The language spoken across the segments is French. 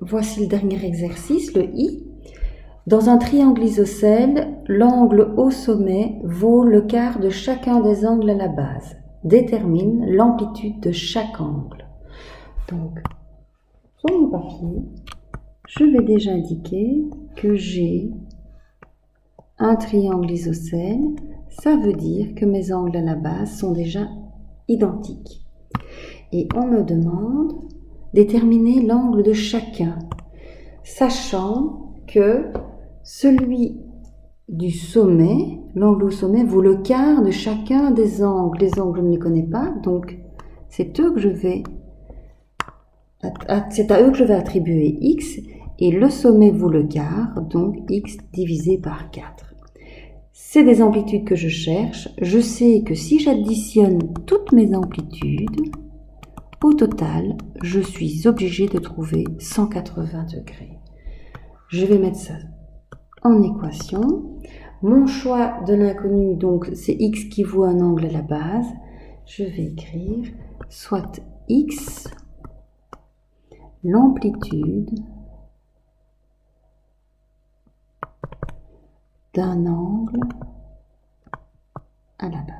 Voici le dernier exercice, le I. Dans un triangle isocèle, l'angle au sommet vaut le quart de chacun des angles à la base. Détermine l'amplitude de chaque angle. Donc, sur mon papier, je vais déjà indiquer que j'ai un triangle isocèle. Ça veut dire que mes angles à la base sont déjà identiques. Et on me demande déterminer l'angle de chacun, sachant que celui du sommet, l'angle au sommet, vaut le quart de chacun des angles. Les angles, je ne les connais pas, donc c'est à eux que je vais attribuer x, et le sommet vaut le quart, donc x divisé par 4. C'est des amplitudes que je cherche. Je sais que si j'additionne toutes mes amplitudes, au total, je suis obligée de trouver 180 degrés. Je vais mettre ça en équation. Mon choix de l'inconnu, donc c'est x qui vaut un angle à la base. Je vais écrire soit x, l'amplitude d'un angle à la base.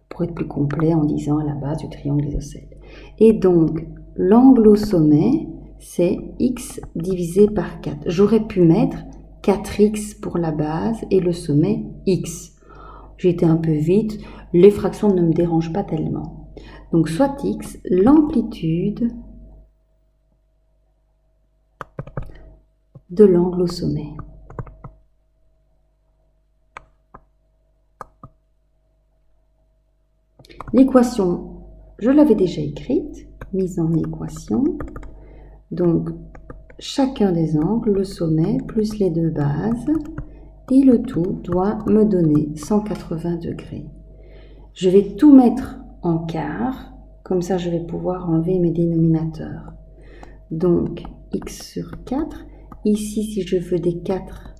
Pour être plus complet en disant à la base du triangle isocèle. Et donc, l'angle au sommet, c'est x divisé par 4. J'aurais pu mettre 4x pour la base et le sommet x. J'ai été un peu vite, les fractions ne me dérangent pas tellement. Donc, soit x, l'amplitude de l'angle au sommet. L'équation, je l'avais déjà écrite, mise en équation. Donc, chacun des angles, le sommet plus les deux bases, et le tout doit me donner 180 degrés. Je vais tout mettre en quart, comme ça je vais pouvoir enlever mes dénominateurs. Donc, x sur 4. Ici, si je veux des quarts,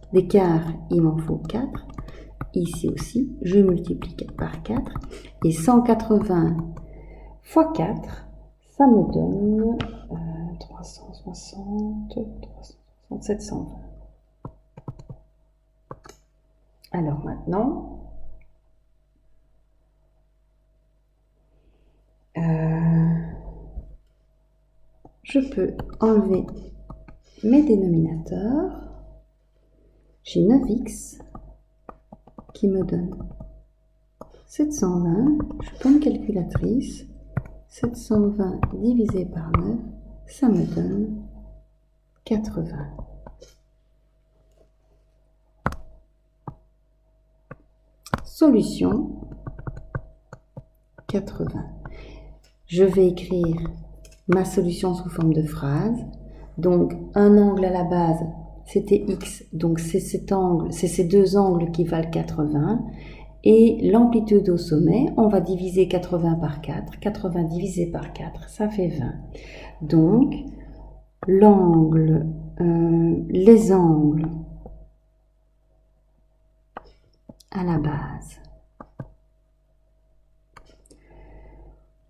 il m'en faut 4. Ici aussi, je multiplie par 4. Et 180 fois 4, ça me donne 360, 720. Alors maintenant, je peux enlever mes dénominateurs. J'ai 9x qui me donne 720. Je prends une calculatrice. 720 divisé par 9, ça me donne 80. Solution 80. Je vais écrire ma solution sous forme de phrase. Donc, un angle à la base, c'était x, donc c'est cet angle, c'est ces deux angles qui valent 80. Et l'amplitude au sommet, on va diviser 80 par 4. 80 divisé par 4, ça fait 20. Donc, l'angle, les angles à la base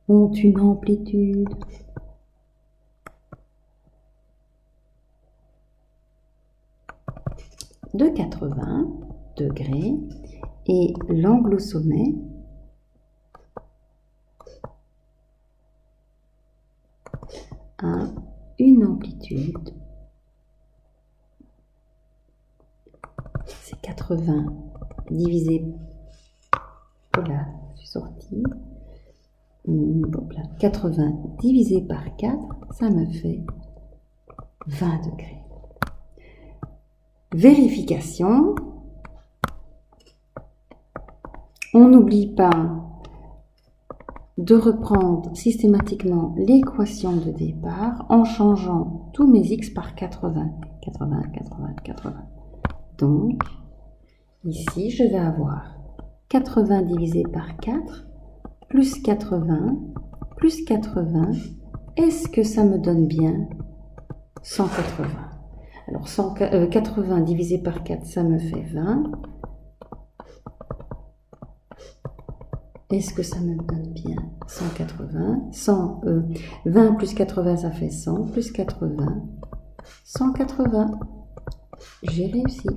ont une amplitude de 80 degrés et l'angle au sommet a une amplitude, c'est 80 divisé, voilà, je suis sortie, 80 divisé par 4, ça me fait 20 degrés. Vérification. On n'oublie pas de reprendre systématiquement l'équation de départ en changeant tous mes x par 80. 80, 80, 80. Donc, ici, je vais avoir 80 divisé par 4, plus 80, plus 80. Est-ce que ça me donne bien 180? Alors, 80 divisé par 4, ça me fait 20. Est-ce que ça me donne bien 180? 20 plus 80, ça fait 100, plus 80, 180. J'ai réussi.